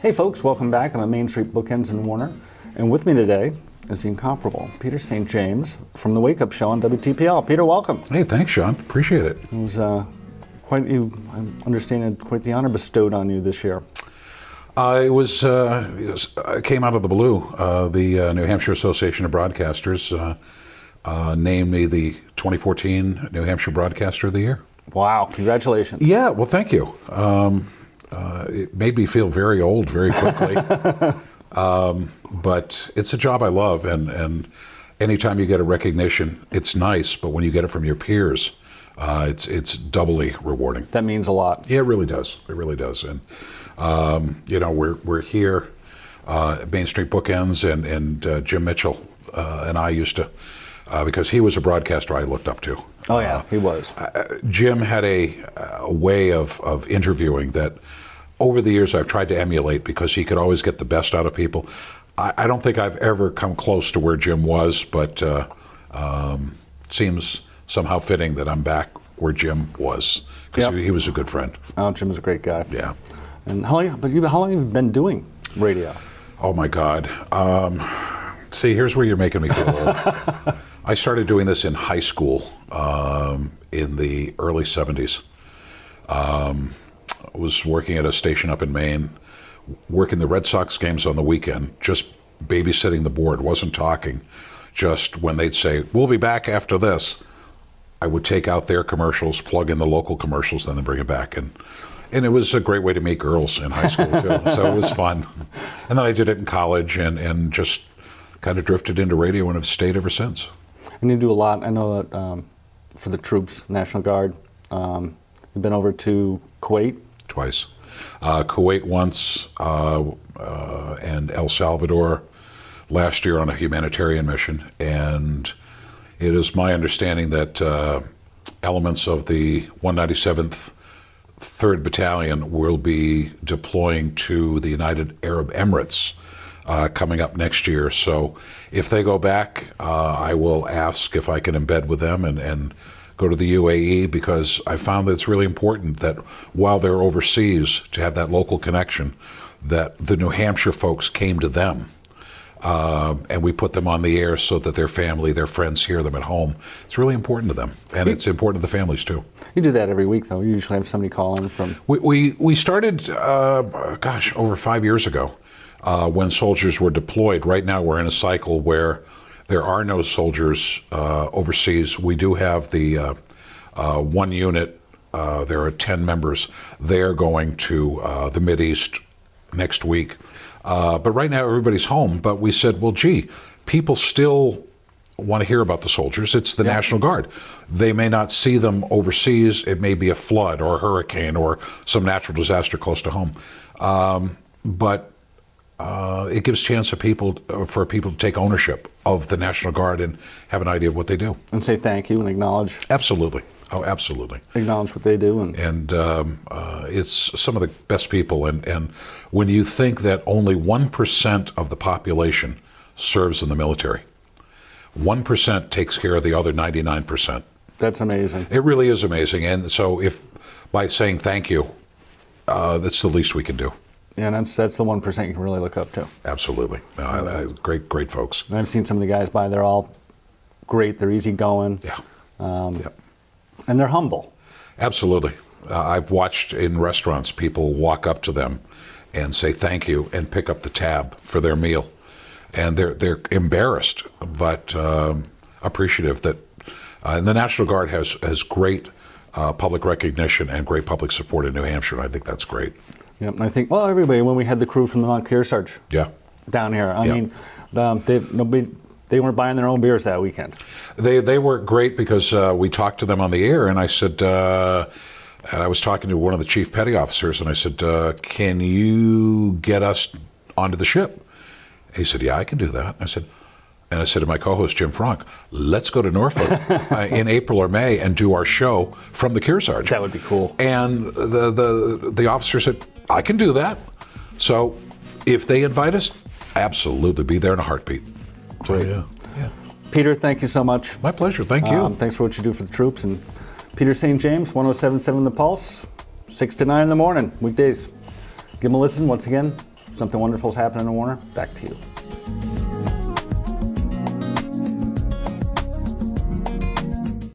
Hey folks, welcome back. I'm at Main Street Bookends in Warner, and with me today is the incomparable Peter St. James from the Wake Up Show on WTPL. Peter, welcome. Hey, thanks, Sean. Appreciate it. It was I understand, quite the honor bestowed on you this year. It came out of the blue. The New Hampshire Association of Broadcasters named me the 2014 New Hampshire Broadcaster of the Year. Wow, congratulations. Yeah, well, thank you. It made me feel very old very quickly. But it's a job I love, and anytime you get a recognition, it's nice, but when you get it from your peers, it's doubly rewarding. That means a lot. Yeah, it really does. It really does. And we're here at Main Street Bookends, and Jim Mitchell and I used to, because he was a broadcaster I looked up to. Oh yeah, he was. Jim had a way of interviewing that over the years I've tried to emulate, because he could always get the best out of people. I don't think I've ever come close to where Jim was, but seems somehow fitting that I'm back where Jim was, because he was a good friend. Oh, Jim was a great guy. Yeah. And how long have you been doing radio? Oh my God. See, here's where you're making me feel old. I started doing this in high school in the early 70s. I was working at a station up in Maine, working the Red Sox games on the weekend, just babysitting the board, wasn't talking. Just when they'd say, we'll be back after this, I would take out their commercials, plug in the local commercials, then bring it back. And it was a great way to meet girls in high school, too. So it was fun. And then I did it in college and just kind of drifted into radio and have stayed ever since. And you do a lot. I know that for the troops, National Guard, you've been over to Kuwait. Twice. Kuwait once, and El Salvador last year on a humanitarian mission. And it is my understanding that elements of the 197th 3rd Battalion will be deploying to the United Arab Emirates coming up next year. So if they go back, I will ask if I can embed with them and go to the UAE, because I found that it's really important that while they're overseas, to have that local connection, that the New Hampshire folks came to them. And we put them on the air so that their family, their friends hear them at home. It's really important to them, and it's important to the families too. You do that every week, though. You usually have somebody call in from... We started, over 5 years ago, when soldiers were deployed. Right now we're in a cycle where there are no soldiers overseas. We do have the one unit, there are 10 members. They're going to the Mideast next week. But right now everybody's home. But we said, well, gee, people still want to hear about the soldiers. It's the National Guard. They may not see them overseas. It may be a flood or a hurricane or some natural disaster close to home. But it gives chance for people to take ownership of the National Guard and have an idea of what they do. And say thank you and acknowledge. Absolutely. Oh, absolutely. Acknowledge what they do. And it's some of the best people. And when you think that only 1% of the population serves in the military, 1% takes care of the other 99%. That's amazing. It really is amazing. And so if by saying thank you, that's the least we can do. Yeah, and that's the 1% you can really look up to. Absolutely. Great folks. And I've seen some of the guys by. They're all great. They're easygoing. Yeah. And they're humble. Absolutely. I've watched in restaurants people walk up to them and say thank you and pick up the tab for their meal. And they're embarrassed, but appreciative that and the National Guard has great public recognition and great public support in New Hampshire, and I think that's great. Yep, and I think, well, everybody, when we had the crew from the Mount Kearsarge down here, I mean, they weren't buying their own beers that weekend. They were great because we talked to them on the air, and I said, and I was talking to one of the chief petty officers, and I said, can you get us onto the ship? He said, yeah, I can do that. I said to my co-host, Jim Franck, let's go to Norfolk in April or May and do our show from the Kearsarge. That would be cool. And the officer said, I can do that. So if they invite us, absolutely be there in a heartbeat. Great. So, yeah. Peter, thank you so much. My pleasure. Thank you. Thanks for what you do for the troops. And Peter St. James, 1077 The Pulse, 6 to 9 in the morning, weekdays. Give them a listen. Once again, something wonderful is happening in Warner. Back to you.